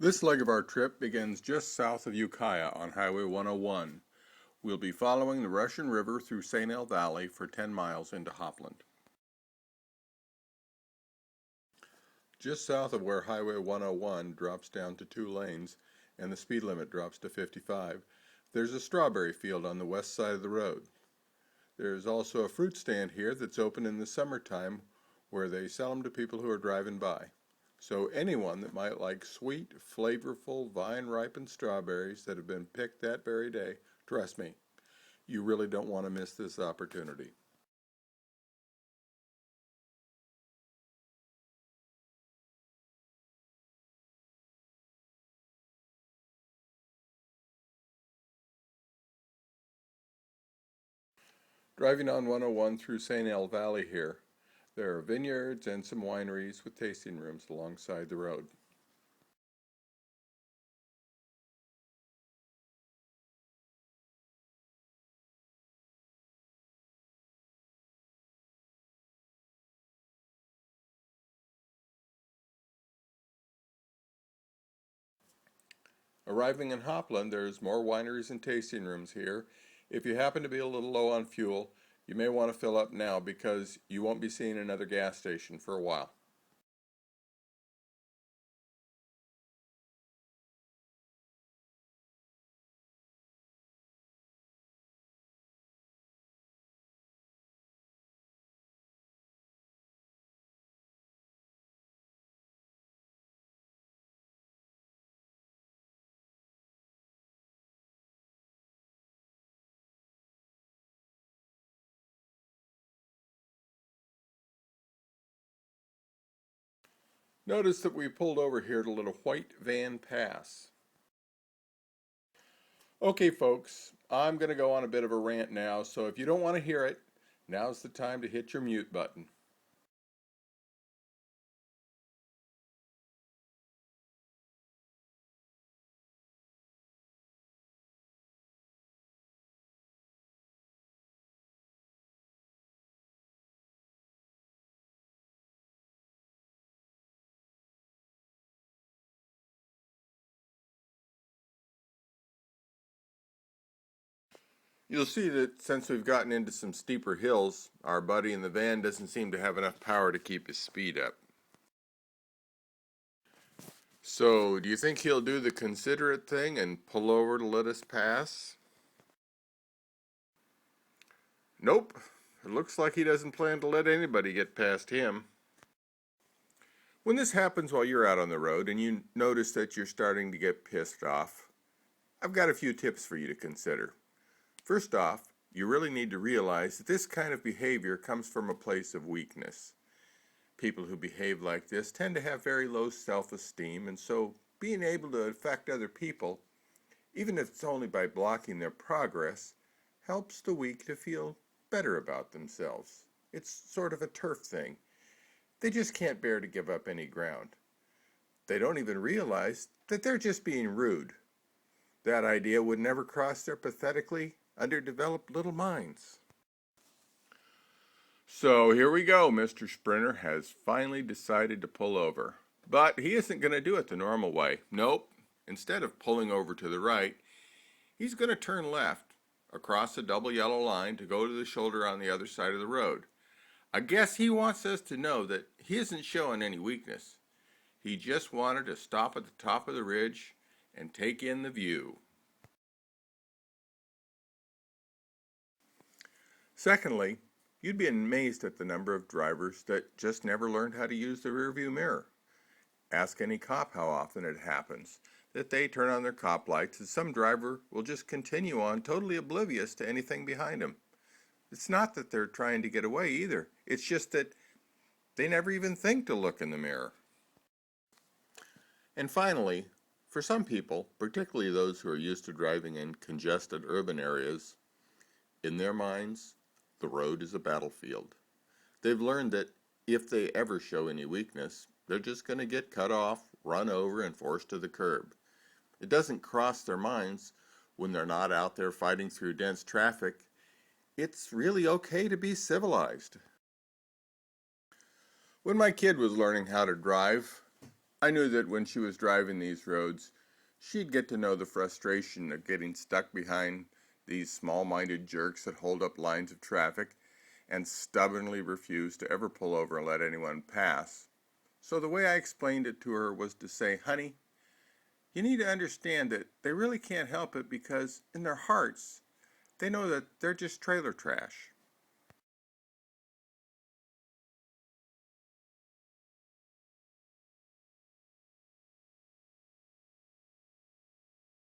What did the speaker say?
This leg of our trip begins just south of Ukiah on Highway 101. We'll be following the Russian River through St. L Valley for 10 miles into Hopland. Just south of where Highway 101 drops down to 2 lanes and the speed limit drops to 55, there's a strawberry field on the west side of the road. There's also a fruit stand here that's open in the summertime where they sell them to people who are driving by. So anyone that might like sweet, flavorful, vine-ripened strawberries that have been picked that very day, trust me, you really don't want to miss this opportunity. Driving on 101 through St. L Valley here, there are vineyards and some wineries with tasting rooms alongside the road. Arriving in Hopland, there's more wineries and tasting rooms here. If you happen to be a little low on fuel, you may want to fill up now because you won't be seeing another gas station for a while. Notice that we pulled over here at a little white van pass. Okay, folks, I'm going to go on a bit of a rant now, so if you don't want to hear it, now's the time to hit your mute button. You'll see that since we've gotten into some steeper hills, our buddy in the van doesn't seem to have enough power to keep his speed up. So, do you think he'll do the considerate thing and pull over to let us pass? Nope. It looks like he doesn't plan to let anybody get past him. When this happens while you're out on the road and you notice that you're starting to get pissed off, I've got a few tips for you to consider. First off, you really need to realize that this kind of behavior comes from a place of weakness. People who behave like this tend to have very low self-esteem, and so being able to affect other people, even if it's only by blocking their progress, helps the weak to feel better about themselves. It's sort of a turf thing. They just can't bear to give up any ground. They don't even realize that they're just being rude. That idea would never cross their pathetically underdeveloped little minds. So here we go. Mr. Sprinter has finally decided to pull over. But he isn't going to do it the normal way. Nope. Instead of pulling over to the right, he's going to turn left across a double yellow line to go to the shoulder on the other side of the road. I guess he wants us to know that he isn't showing any weakness. He just wanted to stop at the top of the ridge and take in the view. Secondly, you'd be amazed at the number of drivers that just never learned how to use the rearview mirror. Ask any cop how often it happens that they turn on their cop lights and some driver will just continue on totally oblivious to anything behind him. It's not that they're trying to get away either. It's just that they never even think to look in the mirror. And finally, for some people, particularly those who are used to driving in congested urban areas, in their minds, the road is a battlefield. They've learned that if they ever show any weakness, they're just going to get cut off, run over, and forced to the curb. It doesn't cross their minds when they're not out there fighting through dense traffic. It's really okay to be civilized. When my kid was learning how to drive, I knew that when she was driving these roads, she'd get to know the frustration of getting stuck behind these small-minded jerks that hold up lines of traffic and stubbornly refuse to ever pull over and let anyone pass. So the way I explained it to her was to say, honey, you need to understand that they really can't help it because in their hearts, they know that they're just trailer trash.